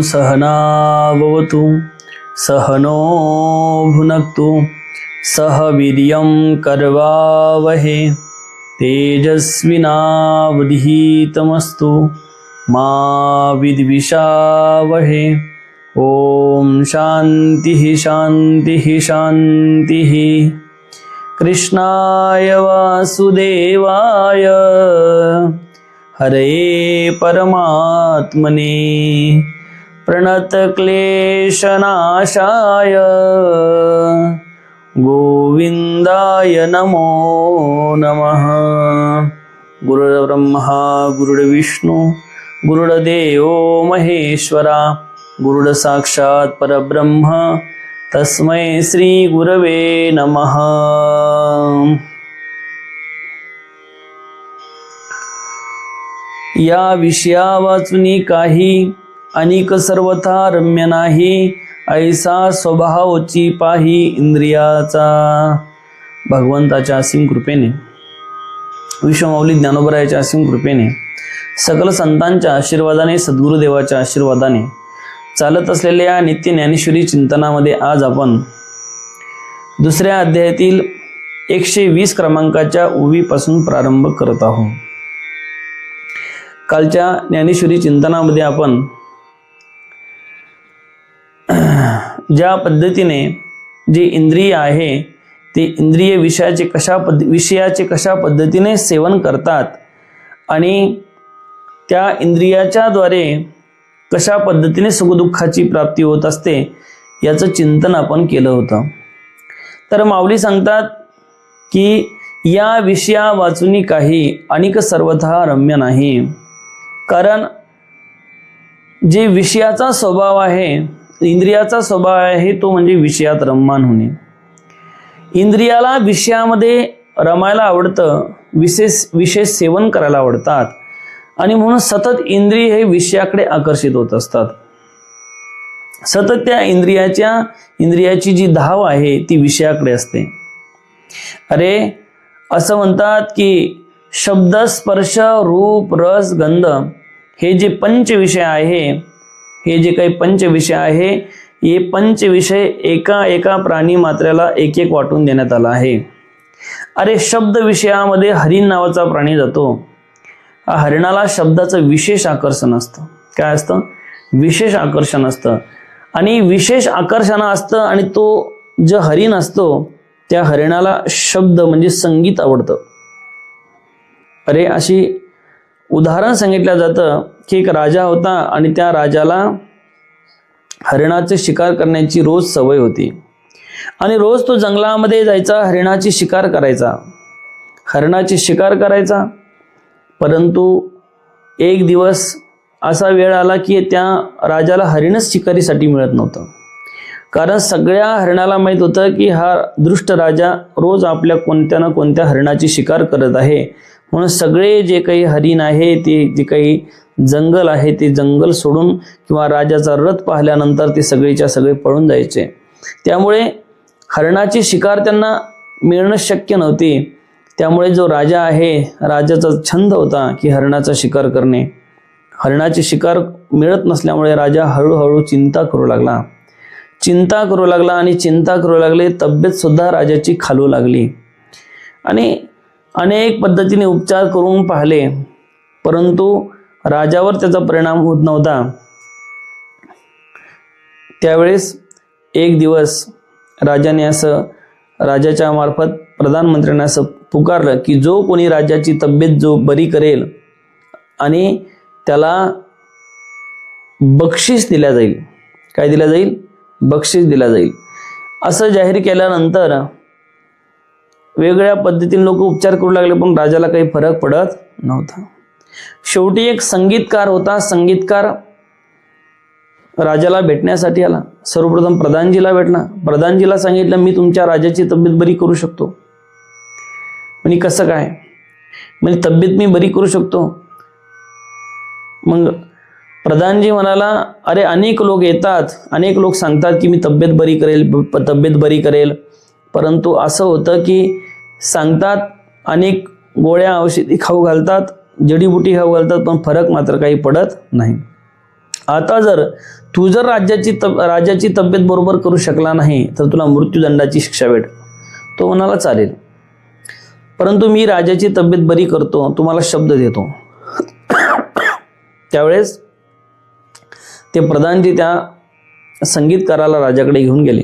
सहना भवतु सहनो भुनक्तु सह वीर्यं करवावहे तेजस्विनावधीतमस्तु मा विद्विषावहे। ओम शांतिः शांतिः शांतिः। कृष्णाय वासुदेवाय हरे परमात्मने प्रणतक्लेशनाशाय गोविंदाय नमो नमः। गुरुर्ब्रह्मा गुरुर्विष्णु गुरुर्देवो महेश्वरा गुरुर् साक्षात् परब्रह्म तस्मै श्री गुरवे नमः। या विषया वाचुनी काही अनिक सर्वथा रम्य नाही ऐसा स्वभावची पाही इंद्रियाचा। भगवंताच्या असीम कृपेने विश्वमाऊली ज्ञानोबरायाच्या असीम कृपेने सकल संतांच्या आशीर्वादाने सद्गुरुदेवाच्या आशीर्वादाने चालत असलेल्या नित्य ज्ञानेश्वरी चिंतनामध्ये आज आपण दुसऱ्या अध्यायातील 120 क्रमांकाच्या ओवीपासून प्रारंभ करत आहोत। कालच्या ज्ञानेश्वरी चिंतनामध्ये आपण ज्या पद्धतीने जे इंद्रिय आहे ते इंद्रिय विषयाचे कशा पद्धतीने सेवन करतात आणि त्या इंद्रियाच्या द्वारे कशा पद्धतीने सुखदुःखाची प्राप्ती होत असते याचं चिंतन आपण केलं होतं। तर माऊली सांगतात की या विषया वाचुनी काही अनिक सर्वथा रम्य नाही। कारण जे विषयाचा स्वभाव आहे इंद्रियाचा स्वभाव आहे तो म्हणजे विषयात रममान होणे। इंद्रियाला विषयामध्ये रमायला आवडतं, विशेष सेवन करायला आवडतात आणि म्हणून सतत इंद्रिय हे विषयाकडे आकर्षित होत असतात। सतत त्या इंद्रियाची जी धाव आहे ती विषयाकडे असते। अरे असं म्हणतात की शब्द स्पर्श रूप रस गंध हे जे पंचविषय आहे हे जे काही पंचविषय आहे हे पंचविषय एका प्राणी मात्र्याला एक एक वाटून देण्यात आला आहे। अरे शब्द विषयामध्ये हरिण नावाचा प्राणी जातो। हरिणाला शब्दाचं विशेष आकर्षण असतं। काय असतं? विशेष आकर्षण असतं आणि विशेष आकर्षण असतं आणि तो जो हरिण असतो त्या हरिणाला शब्द म्हणजे संगीत आवडतं। अरे अशी उदाहरण सांगितलं जातं की एक राजा होता आणि त्या राजाला हरिणाचे शिकार करण्याची रोज सवय होती आणि रोज तो जंगलामध्ये जायचा, हरिणाची शिकार करायचा। परंतु एक दिवस असा वेळ आला की त्या राजाला हरिणच शिकारीसाठी मिळत नव्हतं। कारण सगळ्या हरिणाला माहीत होतं की हा दुष्ट राजा रोज आपल्या कोणत्या ना कोणत्या हरिणाची शिकार करत आहे, म्हणून सगळे जे काही हरिण आहे ते जे काही जंगल आहे ते जंगल सोडून किंवा राजाचा रथ पाहिल्यानंतर ते सगळेच्या सगळे पळून जायचे। त्यामुळे हरिणाची शिकार त्यांना मिळणं शक्य नव्हती। त्यामुळे जो राजा आहे राजाचा छंद होता की हरिणाचा शिकार करणे। हरिणाची शिकार मिळत नसल्यामुळे राजा हळूहळू चिंता करू लागला आणि चिंता करू लागले। तब्येत सुद्धा राजाची खालू लागली आणि अनेक पद्धतीने उपचार करून पाहिले परंतु राजावर त्याचा परिणाम होत नव्हता। त्यावेळेस एक दिवस राजाच्या मार्फत प्रधानमंत्र्यांना असं पुकारलं की जो कोणी राजाची तब्येत जो बरी करेल आणि त्याला बक्षीस दिल्या जाईल। काय दिल्या जाईल? बक्षीस दिल्या जाईल असं जाहीर केल्यानंतर वेगळ्या पद्धतीने लोक उपचार करू लागले पण राजाला काही फरक पडत नव्हता। शेवटी एक संगीतकार होता। संगीतकार राजाला भेटण्यासाठी आला। सर्वप्रथम प्रधानजीला भेटला। प्रधानजीला सांगितलं मी तुमच्या राजाची तब्येत बरी करू शकतो। म्हणजे कसं काय? म्हणजे तब्येत मी बरी करू शकतो। मग प्रधानजी म्हणाला अरे अनेक लोक येतात, अनेक लोक सांगतात की मी तब्येत बरी करेल परंतु असं होतं की सांगतात अनेक गोळ्या औषधी खाऊ घालतात, जडीबुटी खाऊ घालतात पण फरक मात्र काही पडत नाही। आता जर तू जर राजाची तब्येत बरोबर करू शकला नाही तर तुला मृत्यूदंडाची शिक्षा भेट. तो म्हणाला चालेल, परंतु मी राजाची तब्येत बरी करतो, तुम्हाला शब्द देतो. त्यावेळेस ते प्रधानजी त्या संगीतकाराला राजाकडे घेऊन गेले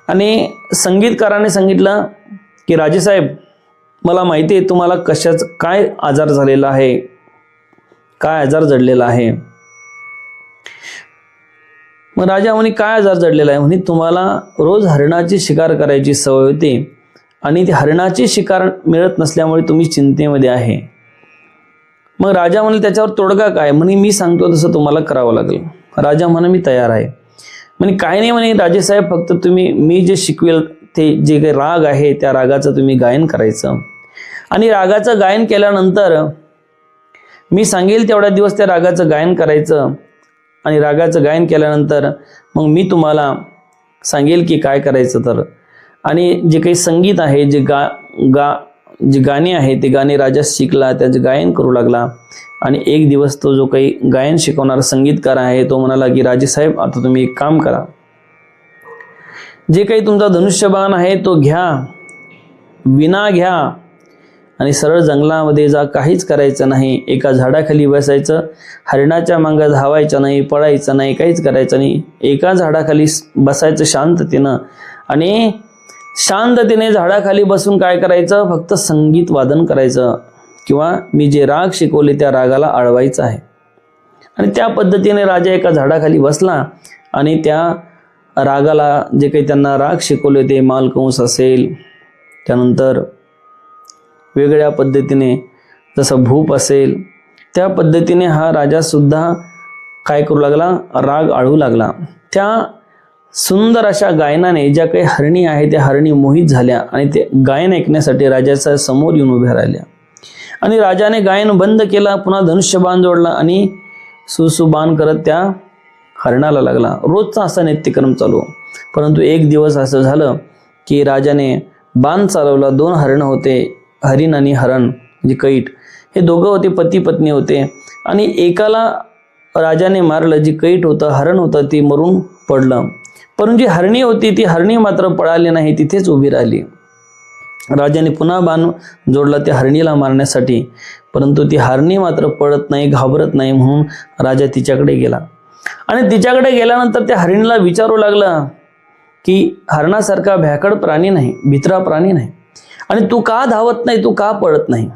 आणि संगीतकाराने सांगितलं की राजेसाहेब, मला माहिती आहे तुम्हाला कशाच काय आजार झालेला आहे, काय आजार जडलेला आहे. मग राजा म्हणे काय आजार जडलेला आहे. म्हणे तुम्हाला रोज हरणाची शिकार करायची सवय होती आणि ती हरणाची शिकार मिळत नसल्यामुळे तुम्ही चिंतेमध्ये आहे. मग राजा म्हणे त्याच्यावर तोडगा काय. म्हणे मी सांगतो तसं तुम्हाला करावं लागेल. राजा म्हणे मी तयार आहे. म्हणे काय नाही म्हणे राजेसाहेब, फक्त तुम्ही मी जे शिकवेल ते जे काही राग आहे त्या रागाचं तुम्ही गायन करायचं आणि रागाचं गायन केल्यानंतर मी सांगेल तेवढ्या दिवस त्या रागाचं गायन करायचं आणि रागाचं गायन केल्यानंतर मग मी तुम्हाला सांगेल की काय करायचं तर. आणि जे काही संगीत आहे जे गाणे आहे ते गाणे राजा शिकला, त्याचे गायन करू लागला. आणि एक दिवस तो जो काही गायन शिकवणारा संगीतकार आहे तो म्हणाला की राजेसाहेब, आता तुम्ही एक काम करा, जे काही तुमचा धनुष्यबाण आहे तो घ्या, विना घ्या आणि सरळ जंगलामध्ये जा, काहीच करायचं नाही. एका झाडाखाली बसायचं, हरणाच्या मागे धावायचं नाही, पळायचं नाही, काहीच करायचं नाही. एका झाडाखाली बसायचं शांततेनं आणि शांततेने झाडाखाली बसून काय करायचं, फक्त संगीत वादन करायचं किंवा मी जे राग शिकवले त्या रागाला आळवायचं आहे. आणि त्या पद्धतीने राजा एका झाडाखाली बसला आणि त्या रागाला जे काही त्यांना राग शिकवले ते मालकंस असेल, त्यानंतर वेगळ्या पद्धतीने जसं भूप असेल, त्या पद्धतीने हा राजा सुद्धा काय करू लागला, राग आळू लागला. त्या सुंदर अशा गायनाने ज्या काही हरणी आहे त्या हरणी मोहित झाल्या आणि ते गायन ऐकण्यासाठी राजाच्या समोर येऊन उभ्या राहिल्या. आणि राजाने गायन बंद केला, पुन्हा धनुष्यबाण जोडला आणि सुसुबाण करत त्या हरणाला लागला. रोजचा असा नित्यक्रम चालू. परंतु एक दिवस असं झालं की राजाने बाण चालवला. 2 हरणं होते, हरिण आणि हरण म्हणजे कैट, हे दोघं होते, पती पत्नी होते. आणि एकाला राजाने मारलं, जी कैट होतं, हरण होतं, ती मरून पडलं. परंतु जी हरणी होती ती हरणी मात्र पळाली नाही, तिथेच उभी राहिली. राजाने पुन्हा बाण जोडला त्या हरणीला मारण्यासाठी, परंतु ती हरणी मात्र पळत नाही, घाबरत नाही. म्हणून राजा तिच्याकडे गेला आणि तिच्याकडे गेल्यानंतर त्या हरणीला विचारू लागला की हरणासारखा भ्याकड प्राणी नाही, भित्रा प्राणी नाही, आणि तू का धावत नाही, तू का पळत नाही,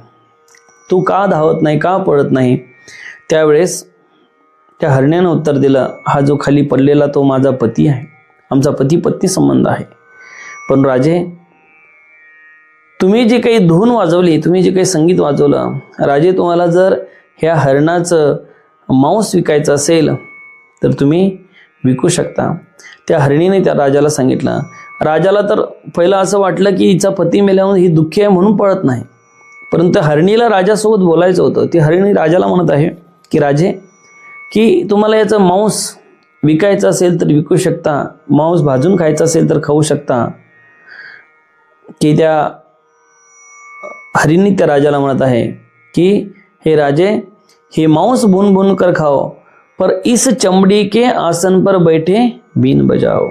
तू का धावत नाही, का पळत नाही. त्यावेळेस त्या हरण्यानं उत्तर दिलं, हा जो खाली पडलेला तो माझा पती आहे, आमचा पती पत्नी संबंध आहे. पण राजे, तुम्ही जी काही धून वाजवली, तुम्ही जे काही संगीत वाजवलं, राजे तुम्हाला जर ह्या हरणाचं मांस विकायचं असेल तर तुम्ही विकू शकता. त्या हरणीने त्या राजाला सांगितलं. राजाला तर पहिलं असं वाटलं की हिचा पती मेल्यावर ही दुःखी आहे म्हणून पळत नाही, परंतु हरणीला राजासोबत बोलायचं होतं. ती हरणी राजाला म्हणत आहे की राजे, की तुम्हाला याचं मांस विकायचं असेल तर विकू शकता, मांस भाजून खायचं असेल तर खाऊ शकता. की त्या हरिणी त्या राजाला म्हणत आहे की हे राजे, हे मांस भून भून कर खाओ, पर इस चमड़ी के आसन पर बैठे बीन बजाओ.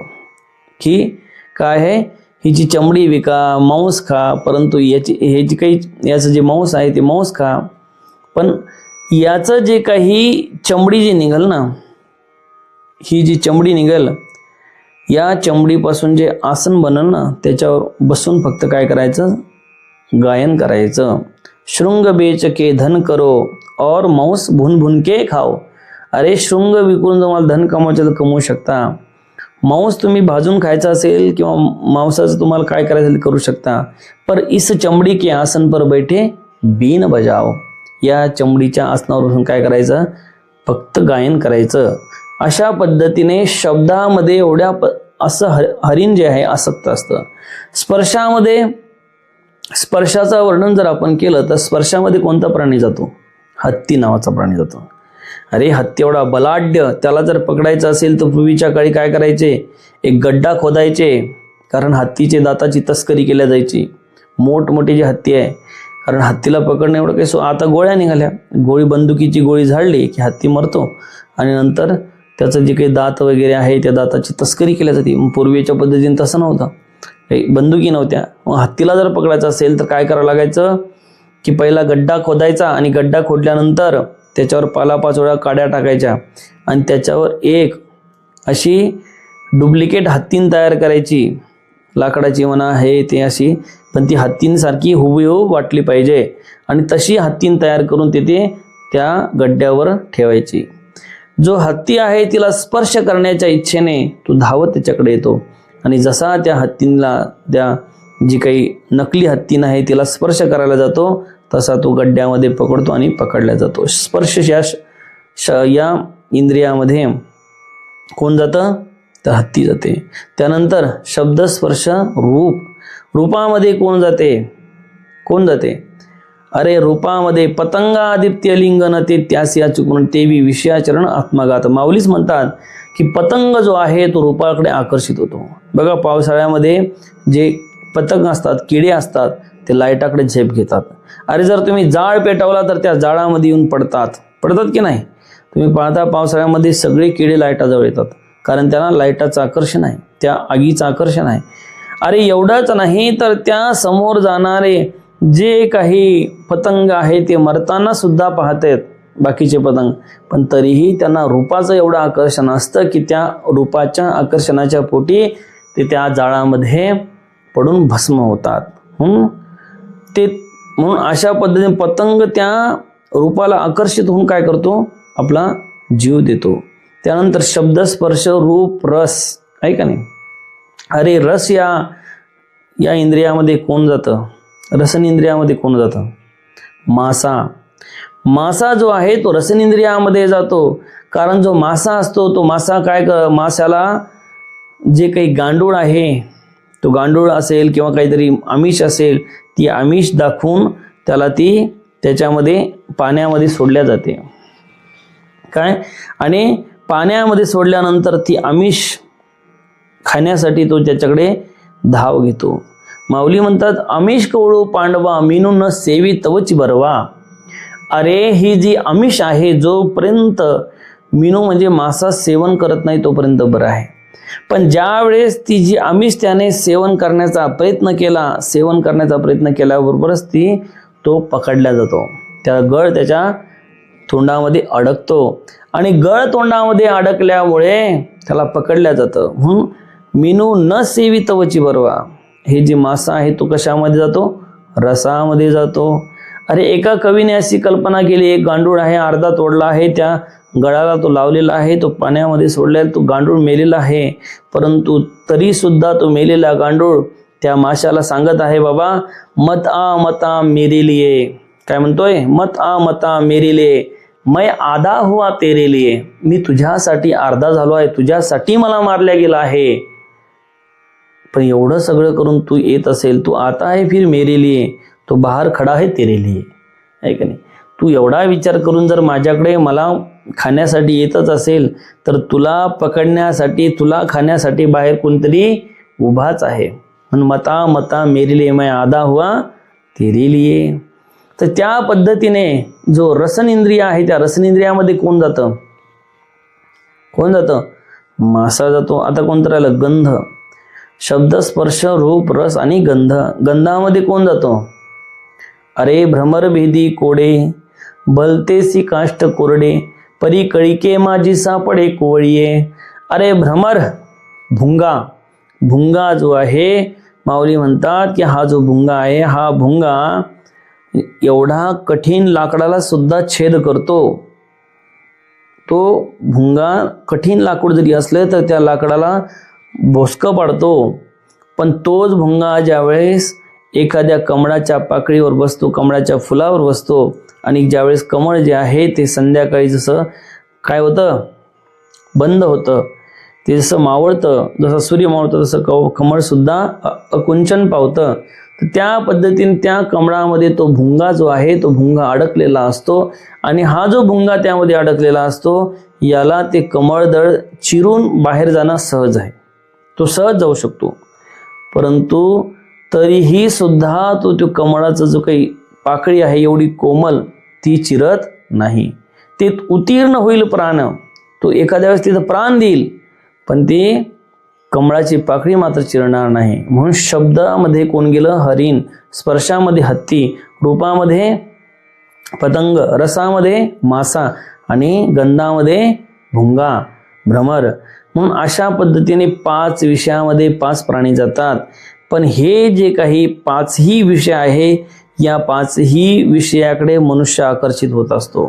की काय आहे, हिची चमडी विका, मांस खा, परंतु याचं जे मांस आहे ते मांस खा, पण याचं जे काही चमडी जी निघल ना, ही जी चमडी निघल, या चमडीपासून जे आसन बनल ना त्याच्यावर बसून फक्त काय करायचं, गायन करायचं. शृंग बेच के धन करो और मांस भून भून के खाओ. अरे शृंग विकून तुम्हाला धन कमवायचं तर कमवू शकता, मांस तुम्ही भाजून खायचा असेल किंवा मांसाचं तुम्हाला काय करायचं करू शकता, पर इस चमडी के आसन पर बैठे बीन बजाओ. या चमडीच्या आसनावर बसून काय करायचं, फक्त गायन करायचं. अशा पद्धतीने शब्दामध्ये एवढ्या असं हरिण जे आहे आसक्त असतं. स्पर्शाचं वर्णन जर आपण केलं तर स्पर्शामध्ये कोणता प्राणी जातो, हत्ती नावाचा प्राणी जातो. अरे हत्ती एवढा बलाढ्य, त्याला जर पकडायचं असेल तर पूर्वीच्या काळी काय करायचे, एक गड्डा खोदायचे, कारण हत्तीचे दाताची तस्करी केल्या जायची. मोठमोठी जी हत्ती आहे, कारण हत्तीला पकडणं एवढं काही आता गोळ्या निघाल्या, बंदुकीची गोळी झाडली की हत्ती मरतो आणि नंतर त्याचं जे काही दात वगैरे आहे त्या दाताची तस्करी केली जाते. पूर्वीच्या पद्धतीने तसं नव्हतं, काही बंदुकी नव्हत्या. मग हत्तीला जर पकडायचं असेल तर काय करावं लागायचं की पहिला गड्डा खोदायचा आणि गड्डा खोदल्यानंतर त्याच्यावर पालापाचोळ्या काड्या टाकायच्या आणि त्याच्यावर एक अशी डुप्लिकेट हत्तीन तयार करायची, लाकडाची म्हणा हे ते अशी, पण ती हत्तींसारखी हुबेहूब वाटली पाहिजे आणि तशी हत्तीन तयार करून तिथे त्या गड्ड्यावर ठेवायची. जो हत्ती आहे तिला स्पर्श करण्याच्या इच्छेने तो धावत त्याच्याकडे येतो आणि जसा त्या हत्तींना त्या जी काही नकली हत्तीन आहे तिला स्पर्श करायला जातो तसा तो गड्ड्यामध्ये पकडतो आणि पकडला जातो. स्पर्श या इंद्रियामध्ये कोण जातं तर हत्ती जाते. त्यानंतर शब्द स्पर्श रूपामध्ये कोण जाते अरे रूपामध्ये पतंगा दिप्त्य लिंगन ते त्यास या चुकून तेवी विषयाचरण आत्मघात. माऊलीच म्हणतात की पतंग जो आहे तो रूपाकडे आकर्षित होतो. बघा पावसाळ्यामध्ये जे पतंग असतात, किडे असतात, ते लाईटाकडे झेप घेतात. अरे जर तुम्ही जाळ पेटवला तर त्या जाळामध्ये येऊन पडतात की नाही. तुम्ही पाहता पावसाळ्यामध्ये सगळे किडे लाईटाजवळ येतात कारण त्यांना लाईटाचं आकर्षण आहे, त्या आगीचं आकर्षण आहे. अरे एवढंच नाही तर त्या समोर जाणारे जे काही पतंग आहे ते मरताना सुद्धा पाहतात बाकीचे पतंग, पण तरीही त्यांना रूपाचं एवढं आकर्षण असतं की त्या रूपाच्या आकर्षणाच्या पोटी ते त्या जाळामध्ये पडून भस्म होतात. म्हणून अशा पद्धतीने पतंग त्या रूपाला आकर्षित होऊन काय करतो आपला जीव देतो. त्यानंतर शब्द स्पर्श रूप रस आहे का नाही. अरे रस या इंद्रियामध्ये कोण जातं, रसन इंद्रियामध्ये कोण जातं, मासा जो आहे तो रसन इंद्रियामध्ये जातो. कारण जो मासा असतो तो मासा माशाला जे काही गांडूळ आहे तो गांडूळ असेल किंवा काहीतरी आमिष असेल, ती आमिष दाखवून त्याला ती त्याच्यामध्ये पाण्यामध्ये सोडल्या जाते काय, आणि पाण्यामध्ये सोडल्यानंतर ती आमिष खाण्यासाठी तो त्याच्याकडे धाव घेतो. माऊली म्हणतात आमिष कवळू पांडवा मीनू न सेवी तवची बरवा. अरे ही जी आमिष आहे जोपर्यंत मीनू म्हणजे मासा सेवन करत नाही तोपर्यंत बरं आहे, पण ज्या वेळेस ती जी आमिष त्याने सेवन करण्याचा प्रयत्न केल्याबरोबरच तो पकडला जातो. गळ त्याच्या तोंडामध्ये अडकतो आणि गळ तोंडामध्ये अडकल्यामुळे त्याला पकडल्या जातं. म्हणून मीनू न सेवी तवची बरवा. हे जे मासा आहे तो कशामध्ये जातो, रसामध्ये जातो. अरे एका कवीने अशी कल्पना केली, एक गांडूळ आहे, अर्धा तोडला आहे, त्या गळाला तो लावलेला आहे, तो पाण्यामध्ये सोडलेला तो गांडूळ मेलेला आहे, परंतु तरी सुद्धा तो मेलेला गांडूळ त्या माशाला सांगत आहे बाबा मता मेरे लिए. काय म्हणतोय, मता मेरे लिए मैं आधा हुआ तेरे लिए. मी तुझ्यासाठी अर्धा झालो आहे, तुझ्यासाठी मला मारल्या गेला आहे, पण एवढं सगळं करून तू येत असेल, तू आता है फिर मेरे लिए, तो बाहर खडा है तेरे लिए. आहे का नाही. तू एवढा विचार करून जर माझ्याकडे मला खाण्यासाठी येतच असेल तर तुला पकडण्यासाठी, तुला खाण्यासाठी बाहेर कोणतरी उभाच आहे. म्हणून मता मेरे लिए मैं आधा हुआ तेरे लिए. तर त्या पद्धतीने जो रसन इंद्रिय आहे त्या रसन इंद्रियामध्ये कोण जातं, मासा जातो. आता कोणतं राहिलं, गंध. शब्द स्पर्श रूप रस आणि गंध. गंधामध्ये कोण जातो, अरे भ्रमर भेदी कोडे बलतेसी काष्ट कोरडे परी कळिके माझी सापडे कोवळीये. अरे भ्रमर, भुंगा जो आहे, माऊली म्हणतात की हा जो भुंगा आहे, हा भुंगा एवढा कठीण लाकडाला सुद्धा छेद करतो. तो भुंगा कठीण लाकूड जरी असलं तर त्या लाकडाला भोसकं पाडतो, पण तोच भुंगा ज्यावेळेस एखाद्या कमळाच्या पाकळीवर बसतो, कमळाच्या फुलावर बसतो, आणि ज्यावेळेस कमळ जे आहे ते संध्याकाळी जसं काय होतं, बंद होतं, ते जसं मावळतं, जसं सूर्य मावळतं तसं कमळ सुद्धा अकुंचन पावतं. तर त्या पद्धतीने त्या कमळामध्ये तो भुंगा जो आहे तो भुंगा अडकलेला असतो, आणि हा जो भुंगा त्यामध्ये अडकलेला असतो याला ते कमळदळ चिरून बाहेर जाणं सहज आहे, तो सहज जाऊ शकतो. परंतु तरीही सुद्धा तो कमळाचा जो काही पाकळी आहे एवढी कोमल ती चिरत नाही. ते उत्तीर्ण होईल प्राण, तो एखाद्या वेळेस तिथं प्राण देईल, पण ती कमळाची पाकळी मात्र चिरणार नाही. म्हणून शब्दामध्ये कोण गेलं? हरिण, स्पर्शामध्ये हत्ती, रूपामध्ये पतंग, रसामध्ये मासा आणि गंधामध्ये भुंगा, भ्रमर. म्हणून अशा पद्धतीने 5 विषयामध्ये 5 प्राणी जातात. पण हे जे काही 5ही विषय आहे, या 5ही विषयाकडे मनुष्य आकर्षित होत असतो.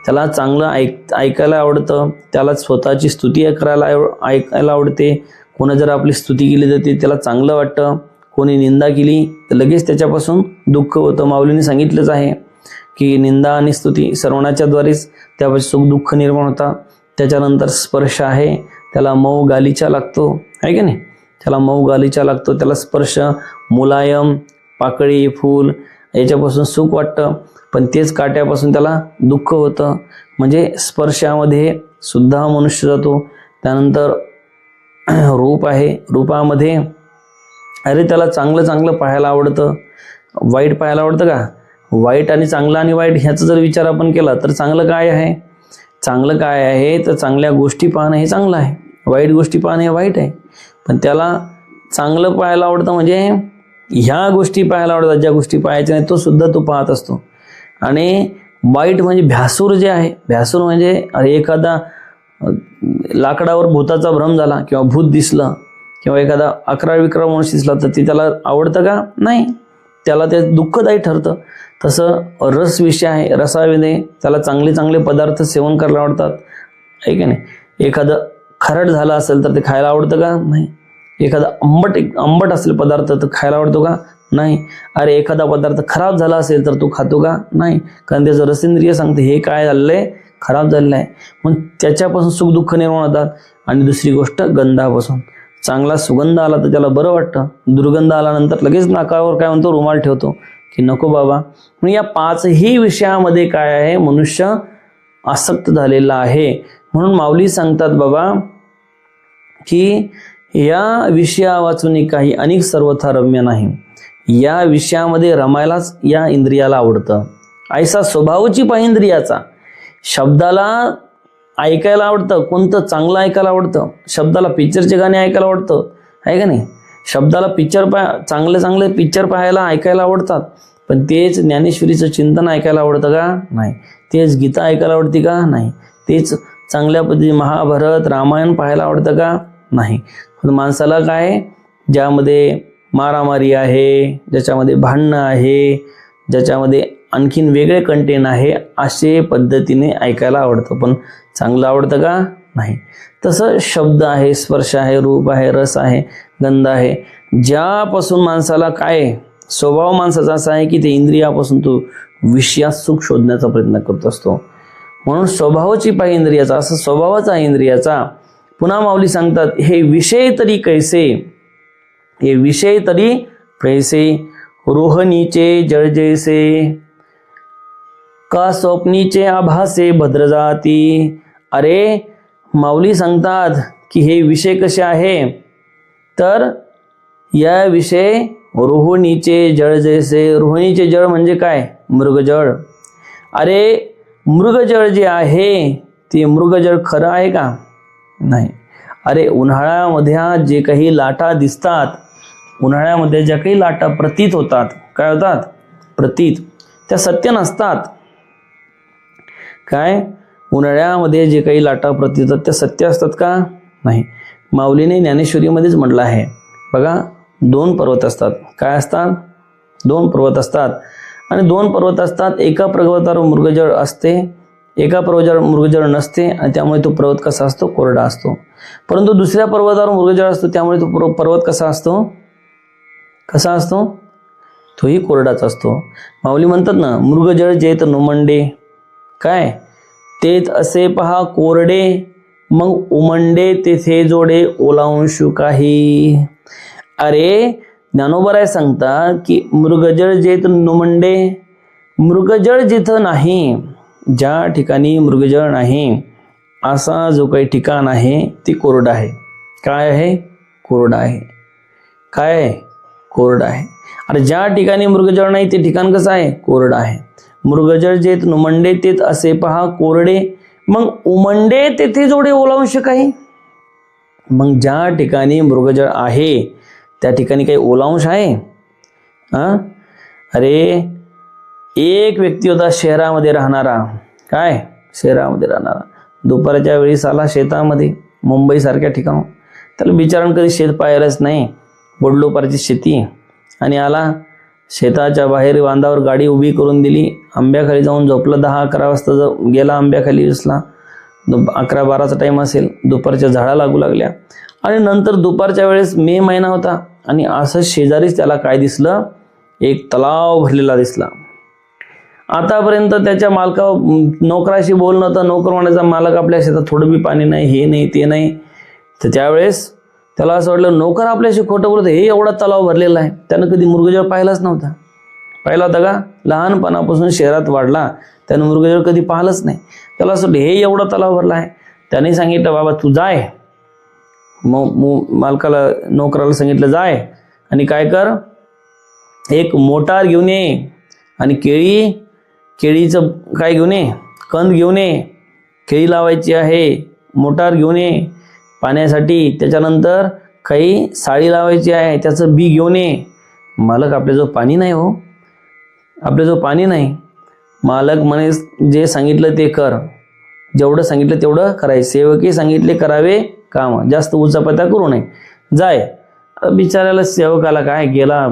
त्याला चांगलं ऐकायला आवडतं, त्याला स्वतःची स्तुती ऐकायला आवडते. कोणी जर आपली स्तुती केली तर ते त्याला चांगलं वाटतं, कोणी निंदा केली तर लगेच त्याच्यापासून दुःख होतं. माऊलीने सांगितलंच आहे की निंदा आणि स्तुती श्रवणाच्या द्वारेच त्यापासून सुख दुःख निर्माण होता. त्याच्यानंतर स्पर्श आहे, त्याला मऊ गालीचा लागतो, आहे की नाही? त्याला मऊ गालीचा लागतो, त्याला स्पर्श, मुलायम, पाकळी, फूल याच्यापासून सुख वाटतं. पण तेच काट्यापासून त्याला दुःख होतं. म्हणजे स्पर्शामध्ये सुद्धा मनुष्य जातो. त्यानंतर रूप आहे, रूपामध्ये अरे त्याला चांगलं पाहायला आवडतं, वाईट पाहायला आवडतं का? वाईट आणि चांगलं आणि वाईट ह्याचा जर विचार आपण केला तर चांगलं काय आहे? चांगलं काय आहे तर चांगल्या गोष्टी पाहणं हे चांगलं आहे, वाईट गोष्टी पाहणं हे वाईट आहे. पण त्याला चांगलं पाहायला आवडतं म्हणजे ह्या गोष्टी पाहायला आवडतात, ज्या गोष्टी पाहायच्या नाही तो सुद्धा तो पाहत असतो. आणि वाईट म्हणजे भ्यासूर जे आहे, भ्यासूर म्हणजे एखादा लाकडावर भूताचा भ्रम झाला किंवा भूत दिसलं किंवा एखादा 11-12 माणूस दिसला तर ते त्याला आवडतं का? नाही, त्याला ते दुःखदायी ठरतं. तसं रस विषय आहे, रसामध्ये त्याला चांगले पदार्थ सेवन करायला आवडतात, आहे की नाही? एखादं खारट झालं असेल तर ते खायला आवडतं का? नाही. एखादा आंबट असेल पदार्थ तर खायला आवडतो का? नाही. अरे एखादा पदार्थ खराब झाला असेल तर तो खातो का? नाही. कारण त्याचं रसेंद्रिय सांगते हे काय झालेलं आहे, खराब झालेलं आहे. मग त्याच्यापासून सुख दुःख निर्माण होतात. आणि दुसरी गोष्ट गंधापासून, चांगला सुगंध आला तर त्याला बरं वाटतं, दुर्गंध आल्यानंतर लगेच नाकावर काय म्हणतो, रुमाल ठेवतो की नको बाबा. म्हणून या 5ही विषयामध्ये काय आहे, मनुष्य आसक्त झालेला आहे. म्हणून माऊली सांगतात बाबा की या विषया वाचून काही अनेक सर्वथा रम्य नाही. या विषयामध्ये रमायलाच या इंद्रियाला आवडतं. ऐसा स्वभावची पाहिंद्रियाचा. शब्दाला ऐकायला आवडतं, कोणतं चांगलं ऐकायला आवडतं, शब्दाला पिक्चरचे गाणे ऐकायला आवडतं, आहे का नाही? शब्दाला चांगले पिक्चर पाहायला ऐकायला आवडतात. पण तेच ज्ञानेश्वरीचं चिंतन ऐकायला आवडतं का? नाही. तेच गीता ऐकायला आवडते का? नाही. तेच चांगल्या पद्धतीने महाभारत रामायण पाहायला आवडतं का? नाही. पण माणसाला काय, ज्यामध्ये मारामारी आहे, ज्याच्यामध्ये भांडणं आहे, ज्याच्यामध्ये आणखीन वेगळे कंटेंट आहे, असे पद्धतीने ऐकायला आवडतं. पण चांगलं आवडतं का? नाही. तसं शब्द आहे, स्पर्श आहे, रूप आहे, रस आहे, गंध आहे, ज्यापासून माणसाला काय स्वभाव माणसाचा असा आहे की ते इंद्रियापासून तो विषयात सुख शोधण्याचा प्रयत्न करत असतो. म्हणून स्वभावाची पाहि इंद्रियाचा, असं स्वभावाचा आहे इंद्रियाचा. पुन्हा माऊली सांगतात हे विषय तरी कैसे, हे विषय तरी कैसे, रोहनीचे जळ जैसे, का स्वप्नीचे आभासे भद्र जाती. अरे माऊली सांगतात की हे विषय कसे आहे, तर या विषय रोहिणीचे जळ जैसे. रोहिणीचे जळ म्हणजे काय? मृगजळ. अरे मृगजळ जे आहे ते मृगजळ खरं आहे का? नाही. अरे उन्हाळ्यामध्ये जे काही लाटा दिसतात, उन्हाळ्यामध्ये ज्या काही लाटा प्रतीत होतात, काय होतात? प्रतीत, त्या सत्य नसतात. काय? उन्हाळ्यामध्ये जे काही लाटा प्रतीत होतात त्या सत्य असतात का? नाही. माऊलीने ज्ञानेश्वरीमध्येच म्हटलं आहे बघा, 2 पर्वत असतात. काय असतात? 2 पर्वत असतात. आणि 2 पर्वत असतात. एका पर्वतावर मृगजळ असते, एका पर्वतावर मृगजळ नसते, आणि त्यामुळे तो पर्वत कसा असतो? कोरडा असतो. परंतु दुसऱ्या पर्वतावर मृगजळ असतो, त्यामुळे तो पर्वत कसा असतो? कसा असतो? तोही कोरडाच असतो. माऊली म्हणतात ना, मृगजळ जेत नुमंडे, काय तेच असे पहा कोरडे, मग उमंडे तेथे जोडे ओलांशु काही. अरे ज्ञानोबराय सांगतात की मृगजळ जेत नुमंडे, मृगजळ जिथं नाही, ज्या ठिकाणी मृगजळ नाही असा जो काही ठिकाण आहे ते कोरडं आहे. काय आहे? कोरडं आहे. काय आहे? कोरडं आहे. अरे ज्या ठिकाणी मृगजळ नाही ते ठिकाण कसं आहे? कोरडं आहे. मृगजळ जेत नुमंडे तेत असे पहा कोरडे, मग उमंडे तेथे जोडे ओलांश काही. मग ज्या ठिकाणी मृगजळ आहे त्या ठिकाणी काही ओलांश आहे? अरे एक व्यक्ती होता शहरामध्ये राहणारा, काय शहरामध्ये राहणारा, दुपारच्या वेळेस आला शेतामध्ये, मुंबई सारख्या ठिकाण, त्याला बिचारानं कधी शेत पाहिलंच नाही, वडलोपारची शेती, आणि आला शेताच्या बाहेर बांधावर गाडी उभी करून दिली, आंब्याखाली जाऊन झोपला. 10-11 वाजता गेला आंब्याखाली बसला, 11-12चा टाईम असेल, दुपारच्या झाडा लागू लागल्या. आणि नंतर दुपारच्या वेळेस मे महिना होता आणि असं शेजारीच त्याला काय दिसलं, एक तलाव भरलेला दिसला. आतापर्यंत त्याच्या नोकराशी बोलणं तर नोकर म्हणायचा, मालक आपल्या शेतात थोडं बी पाणी नाही, हे नाही ते नाही. तर त्यावेळेस त्याला असं वाटलं नोकर आपल्याशी खोटं बोलत, हे एवढा तलाव भरलेला आहे. त्यानं कधी मृगजळ पाहिलाच नव्हता. पाहिला होता का? लहानपणापासून शहरात वाढला, त्यानं मृगजळ कधी पाहिलंच नाही. त्याला असं वाटलं हे एवढा तलाव भरला आहे. त्याने सांगितलं बाबा तू जाय, मालकाला नोकराला सांगितलं जाय आणि काय कर, एक मोटार घेऊन ये आणि केळीचं काय घेऊन ये, कंद घेऊन ये, केळी लावायची आहे, मोटार घेऊन ये पाण्यासाठी, त्याच्यानंतर काही साळी लावायची आहे, त्याचं बी घेऊन ये. मालक आपल्याजवळ पाणी नाही हो, आपल्याजवळ पाणी नाही. मालक म्हणे जे सांगितलं ते कर, जेवढं सांगितलं तेवढं करायचं, सेवकी सांगितले करावे काम, जास्त उचापत्या करू नये, जाय. बिचारायला सेवकाला काय गेला,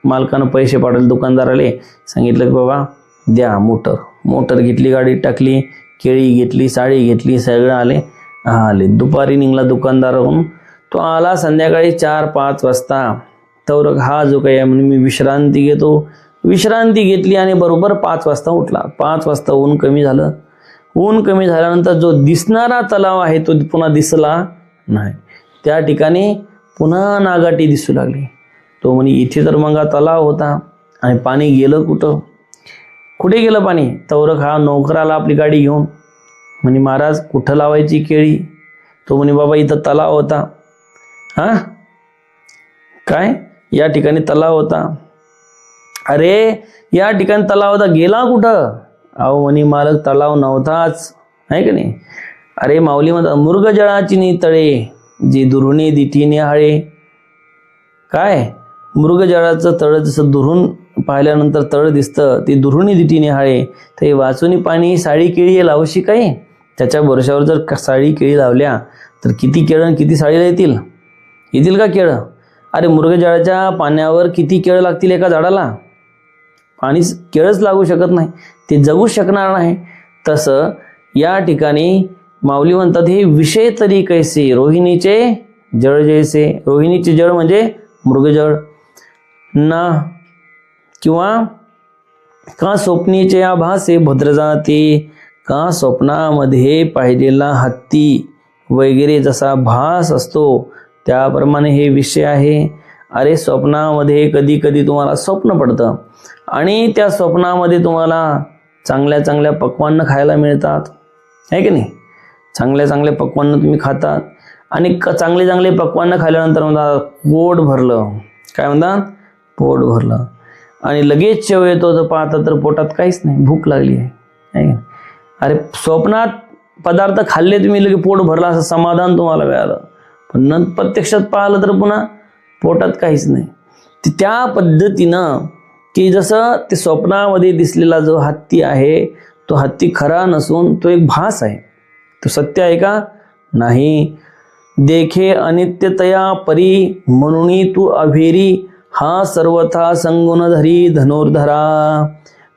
मालकानं पैसे पाठवले दुकानदाराले, सांगितलं की बाबा द्या मोटर घेतली, गाडी टाकली, केळी घेतली, साडी घेतली, सगळं आले. दुपारी निघाला दुकानदाराहून, तो आला संध्याकाळी 4-5 वाजता. तर हा जो काही आहे म्हणून मी विश्रांती घेतो, विश्रांती घेतली आणि बरोबर 5 वाजता उठला. 5 वाजता ऊन कमी झालं. ऊन कमी झाल्यानंतर जो दिसणारा तलाव आहे तो पुन्हा दिसला नाही. त्या ठिकाणी पुन्हा नागाटी दिसू लागली. तो म्हणे इथे तर मग तलाव होता आणि पाणी गेलं कुठं, कुठे गेलं पाणी? तवरक हा नोकराला आपली गाडी घेऊन म्हणे महाराज कुठं लावायची केळी? तो म्हणे बाबा इथं तलाव होता. काय या ठिकाणी तलाव होता? अरे या ठिकाणी तलाव होता, गेला कुठं? अहो म्हणे मालक तलाव नव्हताच, आहे की नाही? अरे माऊली म्हणतात मृगजळाची नितळे जी दुरुणी दिठीने हाळे. काय मृगजळाचं तळ जसं दुरून पाहिल्यानंतर तळ दिसतं, ती दुरुणी दिठीने हाळे. ते वाचुनी पाणी साळी केळी लावशी काही, त्याच्या वर्षावर जर साळी केळी लावल्या तर किती केळं किती साळीला येतील का केळं? अरे मृगजळाच्या पाण्यावर किती केळं लागतील एका झाडाला? पाणी केळच लागू शकत नाही, ते जगू शकणार नाही. तसं या ठिकाणी माऊली म्हणतात हे विषय तरी कैसे रोहिणीचे जळ जैसे. रोहिणीचे जळ म्हणजे मृगजळ ना, किंवा का स्वप्नीचे आभासे भद्र जाते, का स्वप्नामध्ये पाहिलेला हत्ती वगैरे जसा भास असतो त्याप्रमाणे हे विषय आहे. अरे स्वप्नामध्ये कधी कधी तुम्हाला स्वप्न पडतं आणि त्या स्वप्नामध्ये तुम्हाला चांगल्या चांगल्या पक्वान्न खायला मिळतात, आहे की नाही? चांगल्या चांगल्या पक्वान्न तुम्ही खातात आणि चांगले चांगले पक्वान्न खाल्ल्यानंतर म्हणतात पोट भरलं. काय म्हणतात? पोट भरलं. आणि लगेच शेव येतो तर पाहता तर पोटात काहीच नाही, भूक लागली आहे. अरे स्वप्नात पदार्थ खाल्ले तुम्ही लगे पोट भरला असं समाधान तुम्हाला मिळालं, पण प्रत्यक्षात पाहिलं तर पुन्हा पोटात काहीच नाही. त्या पद्धतीनं की जसं ते स्वप्नामध्ये दिसलेला जो हत्ती आहे तो हत्ती खरा नसून तो एक भास आहे, तो सत्य आहे का? नाही. देखे अनित्यतया परी म्हणून तू अभेरी, हा सर्वथा संगुण धरी धनुर्धरा.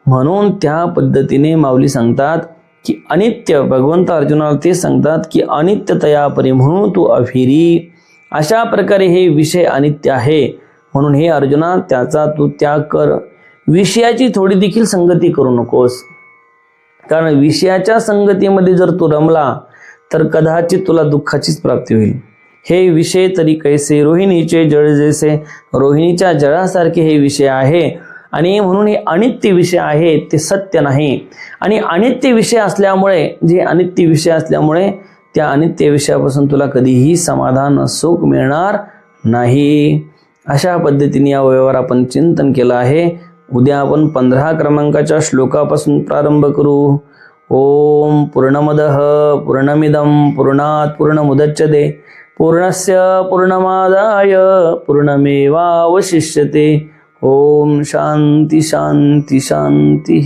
म्हणून त्या पद्धतीने माऊली सांगतात की अनित्य, भगवंत अर्जुनाला ते सांगतात की अनित्यतया परी म्हणून तू अभेरी. अशा प्रकारे हे विषय अनित्य आहे, म्हणून हे अर्जुना त्याचा तू त्याग कर. विषयाची थोडी देखील संगती करू नकोस, कारण विषयाच्या संगतीमध्ये जर तू रमला तर कदाचित तुला दुःखाचीच प्राप्ती होईल. हे विषय तरी कैसे रोहिणीचे जळ जैसे, रोहिणीच्या जळासारखे हे विषय आहे. आणि म्हणून हे अनित्य विषय आहे, ते सत्य नाही. आणि अनित्य विषय असल्यामुळे, जे अनित्य विषय असल्यामुळे त्या अनित्य विषयापासून तुला कधीही समाधान सुख मिळणार नाही. अशा पद्धतीने या वयावर आपण चिंतन केलं आहे. उद्या आपण 15 क्रमांकाच्या श्लोकापासून प्रारंभ करू. ओम पूर्णमदः पूर्णमिदं पूर्णात् पूर्णमुदच्यते पूर्णस्य पूर्णमादाय पूर्णमेवावशिष्यते. ओम शांती शांती शांती.